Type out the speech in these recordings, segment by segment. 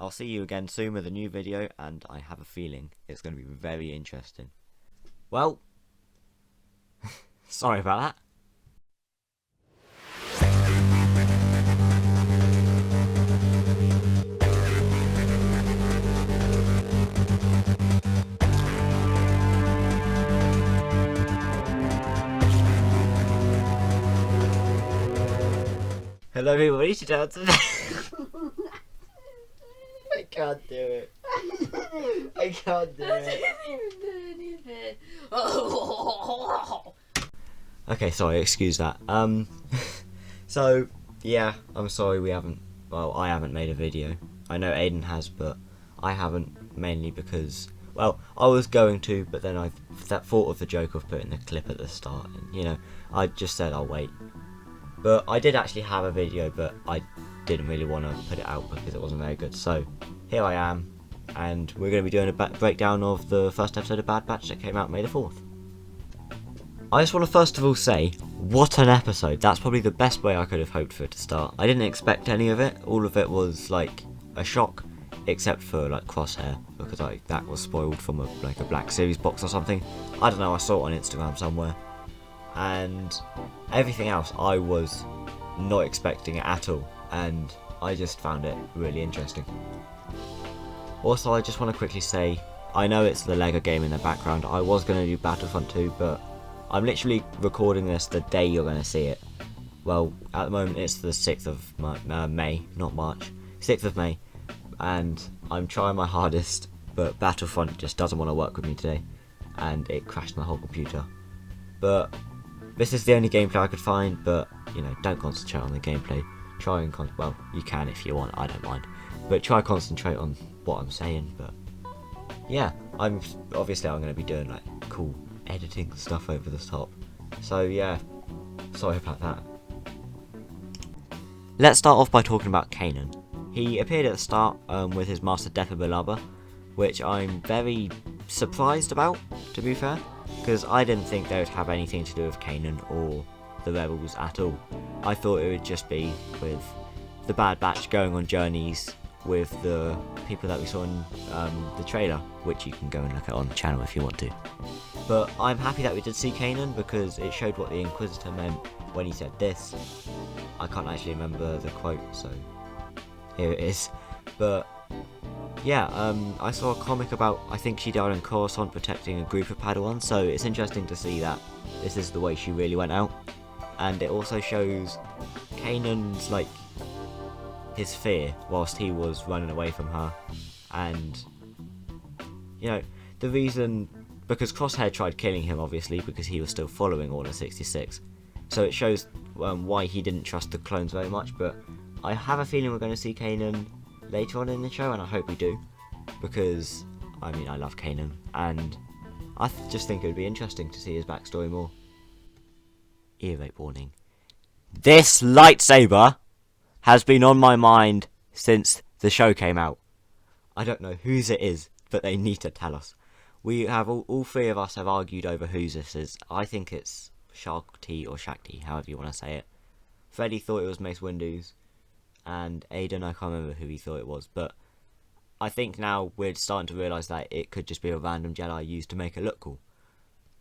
I'll see you again soon with a new video, and I have a feeling it's going to be very interesting. Well, sorry about that. Hello everybody, today I can't do it. I can't do it. Okay, sorry, excuse that. So, yeah, I'm sorry I haven't made a video. I know Aiden has, but I haven't, mainly because, well, I was going to, but then I thought of the joke of putting the clip at the start, and, I just said I'll wait. But I did actually have a video, but I didn't really want to put it out because it wasn't very good. So here I am, and we're going to be doing a breakdown of the first episode of Bad Batch that came out May the 4th. I just want to first of all say, what an episode. That's probably the best way I could have hoped for it to start. I didn't expect any of it. All of it was like a shock, except for like Crosshair, because that was spoiled from a Black Series box or something. I don't know, I saw it on Instagram somewhere. And everything else I was not expecting it at all, and I just found it really interesting. Also, I just want to quickly say, I know it's the LEGO game in the background. I was going to do Battlefront 2, but I'm literally recording this the day you're going to see it. Well, at the moment it's the 6th of May, not March, 6th of May, and I'm trying my hardest, but Battlefront just doesn't want to work with me today, and it crashed my whole computer. But this is the only gameplay I could find, but, don't concentrate on the gameplay. Try and well, you can if you want, I don't mind. But try concentrate on what I'm saying, but yeah, I'm going to be doing cool editing stuff over the top. So yeah, sorry about that. Let's start off by talking about Kanan. He appeared at the start with his Master Defibrillator, which I'm very surprised about, to be fair. Because I didn't think they would have anything to do with Kanan or the Rebels at all. I thought it would just be with the Bad Batch going on journeys with the people that we saw in the trailer, which you can go and look at on the channel if you want to. But I'm happy that we did see Kanan, because it showed what the Inquisitor meant when he said this. I can't actually remember the quote, so here it is. But yeah, I saw a comic about, I think she died on Coruscant protecting a group of Padawans, so it's interesting to see that this is the way she really went out. And it also shows Kanan's, his fear whilst he was running away from her. And, the reason, because Crosshair tried killing him, obviously, because he was still following Order 66. So it shows why he didn't trust the clones very much, but I have a feeling we're going to see Kanan later on in the show, and I hope we do, because I love Kanan, and I just think it would be interesting to see his backstory more. Ear rape warning. This lightsaber has been on my mind since the show came out. I don't know whose it is, but they need to tell us. We have all three of us have argued over whose this is. I think it's Shakti or Shakti, however you want to say it. Freddie thought it was Mace Windu's, and Aiden, I can't remember who he thought it was, but I think now we're starting to realise that it could just be a random Jedi used to make it look cool.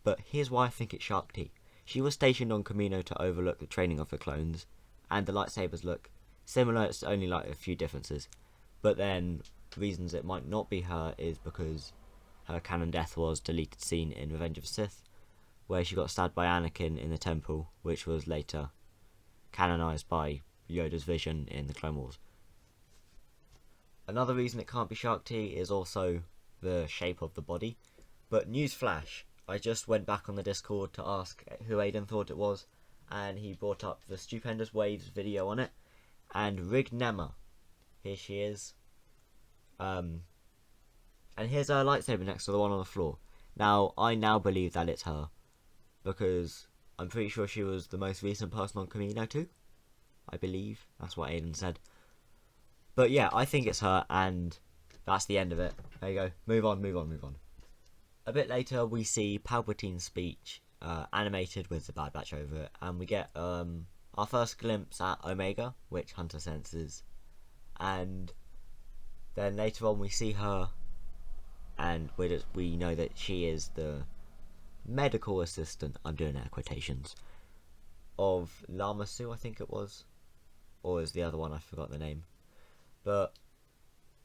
But here's why I think it's Shakti. She was stationed on Kamino to overlook the training of the clones, and the lightsabers look similar, it's only a few differences. But then, reasons it might not be her is because her canon death was deleted scene in Revenge of the Sith, where she got stabbed by Anakin in the temple, which was later canonised by Yoda's vision in the Clone Wars. Another reason it can't be Shakti is also the shape of the body. But newsflash, I just went back on the Discord to ask who Aiden thought it was, and he brought up the Stupendous Waves video on it, and Rig Nema. Here she is. And here's her lightsaber next to the one on the floor. Now, I now believe that it's her, because I'm pretty sure she was the most recent person on Kamino too. I believe. That's what Aiden said. But yeah, I think it's her, and that's the end of it. There you go. Move on. A bit later, we see Palpatine's speech animated with the Bad Batch over it, and we get our first glimpse at Omega, which Hunter senses. And Then later on we see her, and we know that she is the medical assistant, I'm doing air quotations, of Lamasu, I think it was. Or is the other one, I forgot the name. But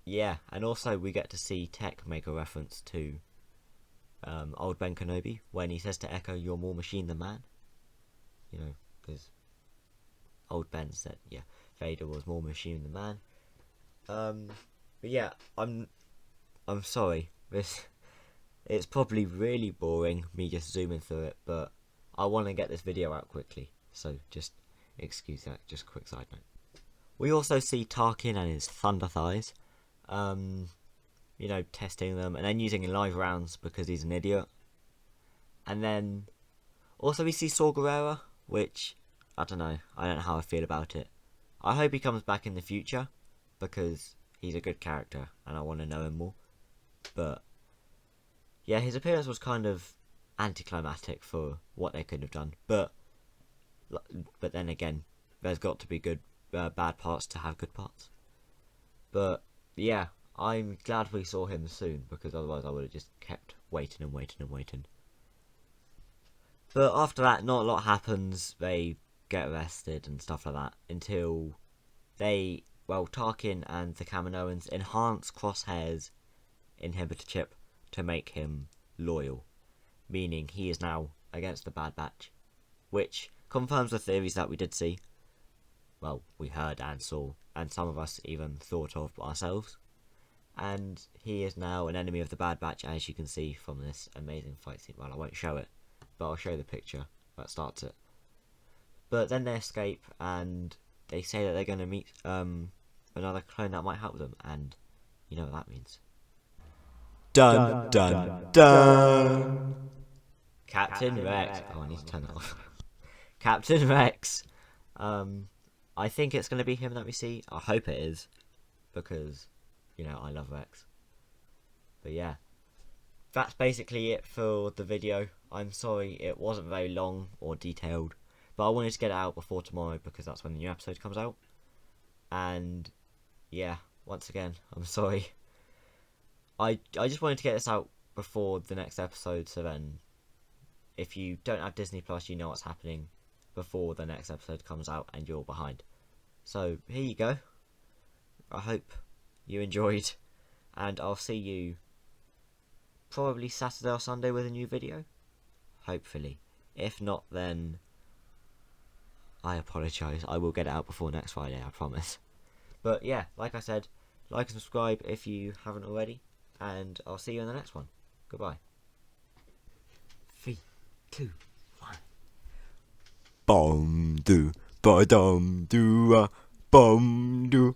yeah, and also we get to see Tech make a reference to old Ben Kenobi when he says to Echo, "You're more machine than man." You know, because old Ben said, yeah, Vader was more machine than man. But yeah, I'm sorry. It's probably really boring me just zooming through it, but I want to get this video out quickly, so just excuse that. Just a quick side note. We also see Tarkin and his Thunder Thighs, testing them and then using live rounds because he's an idiot. And then also we see Saw Gerrera, which I don't know how I feel about it. I hope he comes back in the future because he's a good character and I want to know him more. But yeah, his appearance was kind of anticlimactic for what they could have done. But then again, there's got to be bad parts to have good parts. But yeah, I'm glad we saw him soon because otherwise I would have just kept waiting and waiting and waiting. But after that, not a lot happens. They get arrested and stuff like that until Tarkin and the Kaminoans enhance Crosshair's inhibitor chip to make him loyal, meaning he is now against the Bad Batch, which confirms the theories that we did see. Well, we heard and saw, and some of us even thought of ourselves. And he is now an enemy of the Bad Batch, as you can see from this amazing fight scene. Well, I won't show it, but I'll show the picture that starts it. But then they escape, and they say that they're going to meet another clone that might help them, and you know what that means. Dun dun dun! Captain Rex. Oh, I need to turn that off. Captain Rex. I think it's going to be him that we see. I hope it is, because I love Rex. But yeah, that's basically it for the video. I'm sorry it wasn't very long or detailed, but I wanted to get it out before tomorrow because that's when the new episode comes out. And yeah, once again, I'm sorry. I just wanted to get this out before the next episode, so then if you don't have Disney Plus, you know what's happening before the next episode comes out and you're behind. So here you go. I hope you enjoyed, and I'll see you probably Saturday or Sunday with a new video. Hopefully. If not, then I apologise. I will get it out before next Friday, I promise. But yeah, like I said, like and subscribe if you haven't already, and I'll see you in the next one. Goodbye. 3, 2, 1. Bum do ba dum do bum do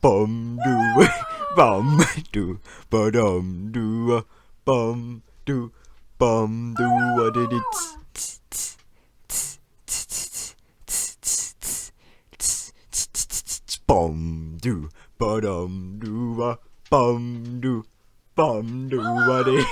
bum do bum do ba dum do bum do what did it bum do ba dum do bum do what did